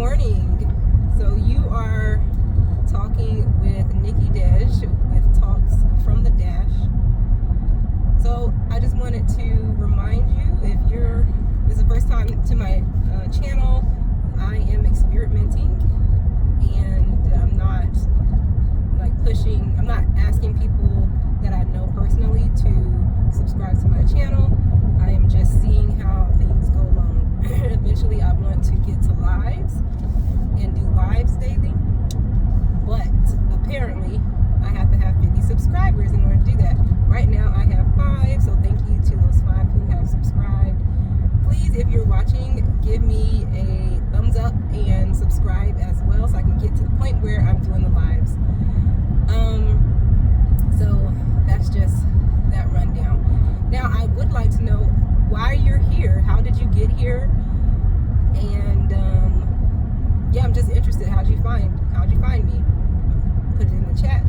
morning. So you are talking with Nikki Dej with Talks from the Dash. So I just wanted to remind you, if this is the first time to my channel, I am experimenting, and I'm not I'm not asking people that I know personally to subscribe to my channel. I am just seeing how things go along. Eventually I want to get to lives and do lives daily, but apparently I have to have 50 subscribers in order to do that. Right now I have 5, so thank you to those 5 who have subscribed. Please, if you're watching, give me a thumbs up and subscribe as well, so I can get to the point where I'm doing the lives. So that's just that rundown. Now I would like to know why you're here. How did you get here? And yeah, I'm just interested. How'd you find me? Put it in the chat.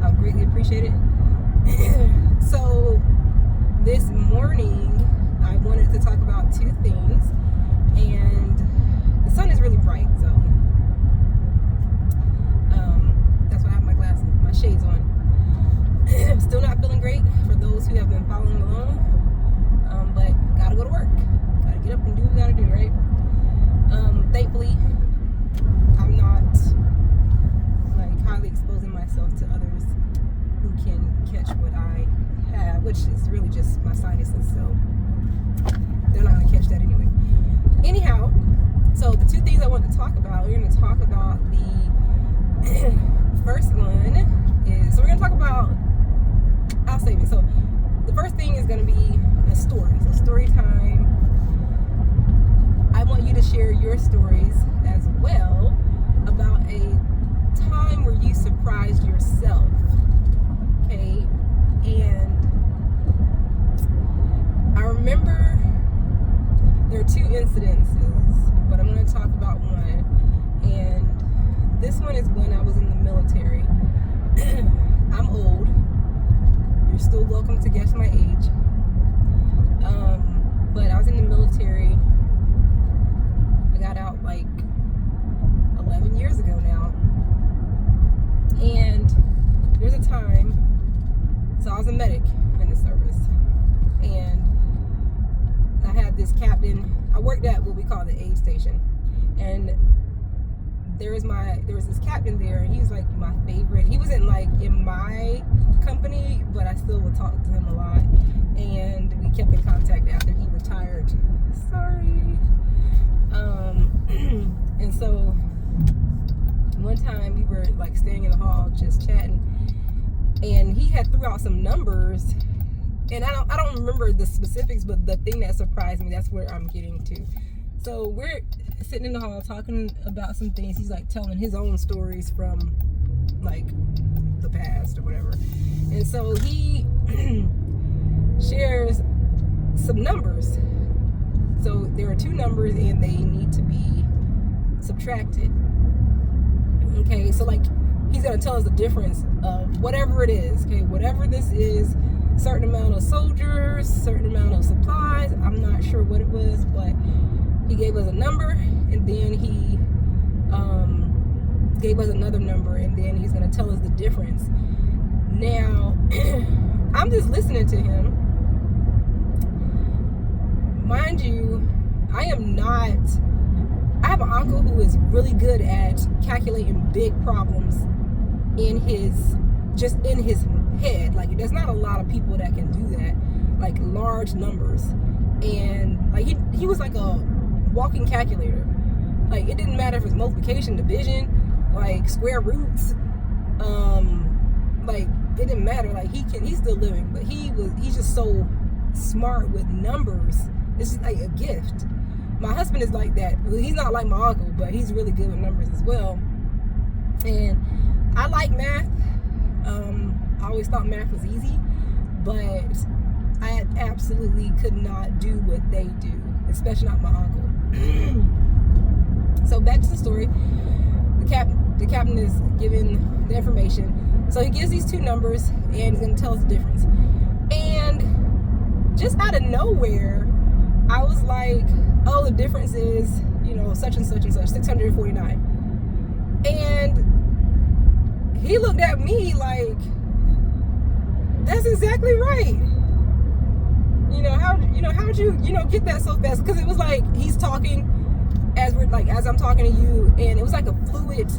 I would greatly appreciate it. So this morning I wanted to talk about 2 things, and the sun is really bright, so that's why I have my glasses, my shades on. Still not feeling great for those who have been following along, but gotta go to work, gotta get up and do what we gotta do, right? Thankfully I'm not highly exposing myself to others who can catch what I have, which is really just my sinuses, so they're not gonna catch that anyway. Anyhow, so the 2 things I want to talk about, we're gonna talk about the first one is, so we're gonna talk about, I'll save it. So the first thing is gonna be a story. So story time. I want you to share your stories as well about a time where you surprised yourself. Okay? And I remember there are 2 incidences, but I'm going to talk about one. And this one is when I was in the military. I'm old. You're still welcome to guess my age. But I was in the military. I got out 11 years ago now. And there's a time, so I was a medic in the service. And I had this captain. I worked at what we call the aid station, and there was this captain there, and he was like my favorite. He wasn't in my company, but I still would talk to him a lot, and we kept in contact after he retired. Sorry. And so one time we were staying in the hall just chatting, and he had threw out some numbers. And I don't remember the specifics, but the thing that surprised me, that's where I'm getting to. So we're sitting in the hall talking about some things. He's telling his own stories from the past or whatever. And so he shares some numbers. So there are 2 numbers and they need to be subtracted. Okay, so he's gonna tell us the difference of whatever it is. Okay, whatever this is. Certain amount of soldiers, certain amount of supplies. I'm not sure what it was, but he gave us a number, and then he gave us another number, and then he's going to tell us the difference. Now, I'm just listening to him. Mind you, I have an uncle who is really good at calculating big problems in his head. There's not a lot of people that can do that, large numbers. And he was like a walking calculator. It didn't matter if it's multiplication, division, square roots. It didn't matter. He's still living, but he's just so smart with numbers. It's just a gift. My husband is like that. Well, he's not like my uncle, but he's really good with numbers as well. And I like math. I always thought math was easy, but I absolutely could not do what they do, especially not my uncle. So back to the story. The captain is giving the information. So he gives these 2 numbers, and he's going to tell us the difference. And just out of nowhere, I was like, oh, the difference is, such and such and such, 649. And he looked at me like, that's exactly right. How'd you, get that so fast? Because it was like he's talking as I'm talking to you, and it was like a fluid,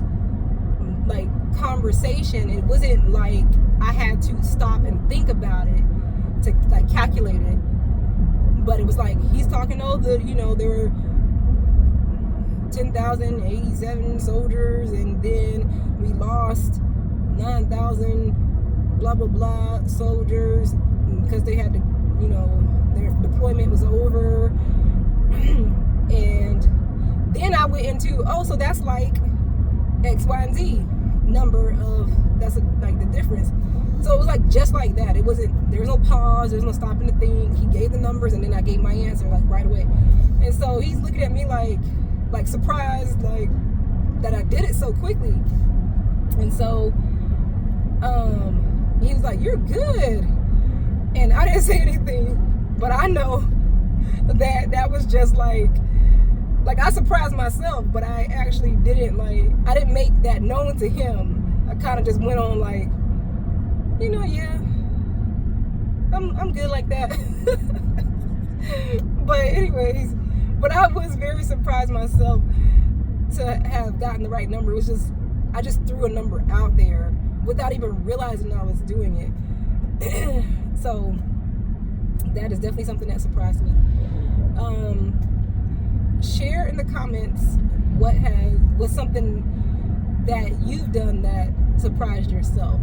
like, conversation. It wasn't like I had to stop and think about it to like calculate it. But it was like he's talking, there were 10,087 soldiers, and then we lost 9,000 blah blah blah soldiers because they had to, their deployment was over. And then I went into, so that's like X, Y, and Z number of, that's like the difference. So it was like just like that. It wasn't, there was no pause, there's no stopping to think. He gave the numbers, and then I gave my answer like right away. And so he's looking at me like surprised, like that I did it so quickly. And so he was like, you're good. And I didn't say anything, but I know that was just like I surprised myself, but I actually didn't I didn't make that known to him. I kind of just went on like, yeah, I'm good like that. But anyways, but I was very surprised myself to have gotten the right number. It was just, I just threw a number out there without even realizing I was doing it. So that is definitely something that surprised me. Share in the comments what's something that you've done that surprised yourself.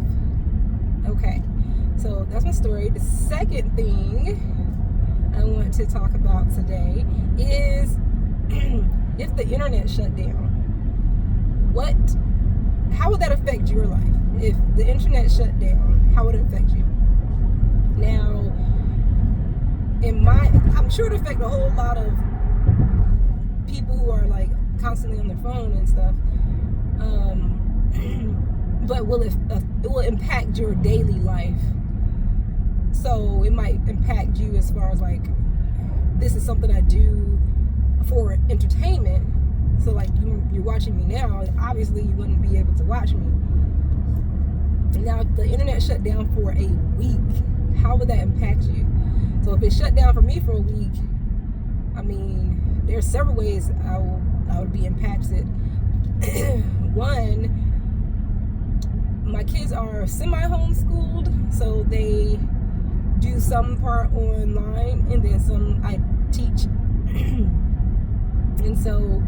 Okay, so that's my story. The second thing I want to talk about today is if the internet shut down, how would that affect your life? If the internet shut down, how would it affect you? Now, I'm sure it affect a whole lot of people who are like constantly on their phone and stuff. But it will impact your daily life. So it might impact you as far as like, this is something I do for entertainment. So like you're watching me now, obviously you wouldn't be able to watch me. Now, if the internet shut down for a week, how would that impact you? So if it shut down for me for a week, I mean, there's several ways I would be impacted. One, my kids are semi-homeschooled, so they do some part online, and then some I teach. And so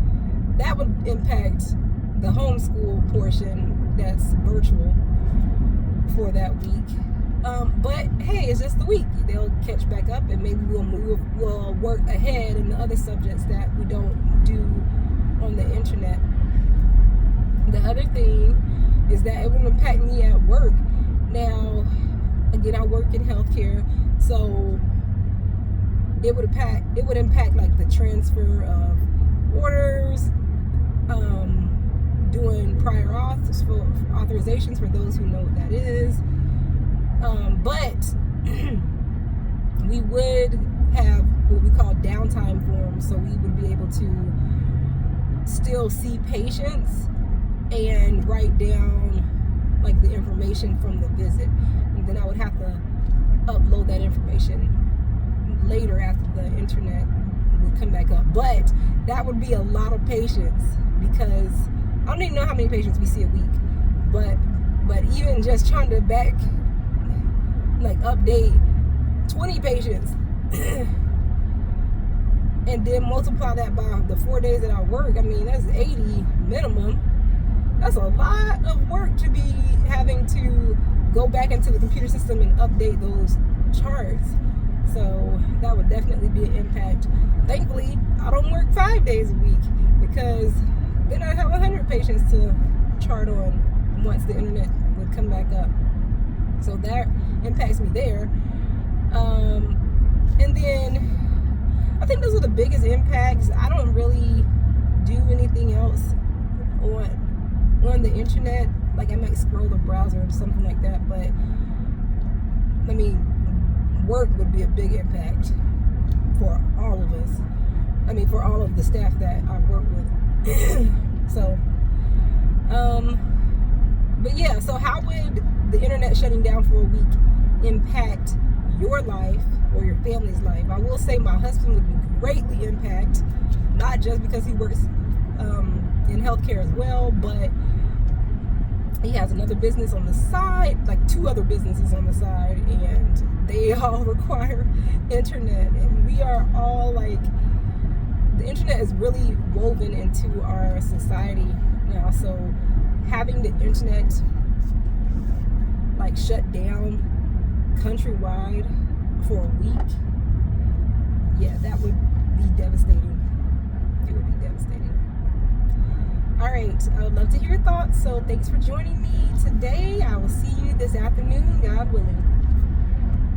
that would impact the homeschool portion that's virtual for that week. But hey, it's just the week. They'll catch back up, and maybe we'll work ahead in the other subjects that we don't do on the internet. The other thing is that it will impact me at work. Now, again, I work in healthcare, so it would impact like the transfer of orders, doing prior authorizations for those who know what that is. But we would have what we call downtime forms, so we would be able to still see patients and write down like the information from the visit, and then I would have to upload that information later after the internet would come back up. But that would be a lot of patients, because I don't even know how many patients we see a week, but even just trying to update 20 patients and then multiply that by the 4 days that I work, I mean, that's 80 minimum. That's a lot of work to be having to go back into the computer system and update those charts. So that would definitely be an impact. Thankfully, I don't work 5 days a week, because then I have 100 patients to chart on once the internet would come back up. So that impacts me there. And then I think those are the biggest impacts. I don't really do anything else on the internet. Like, I might scroll the browser or something like that, but I mean, work would be a big impact for all of us. for all of the staff that I work with. So, but yeah, so how would the internet shutting down for a week impact your life or your family's life? I will say my husband would be greatly impacted, not just because he works in healthcare as well, but he has another business on the side, like 2 other businesses on the side, and they all require internet. And we are all like, the internet is really woven into our society now. So having the internet like shut down countrywide for a week, yeah, that would be devastating. It would be devastating. All right, I would love to hear your thoughts. So thanks for joining me today. I will see you this afternoon, God willing.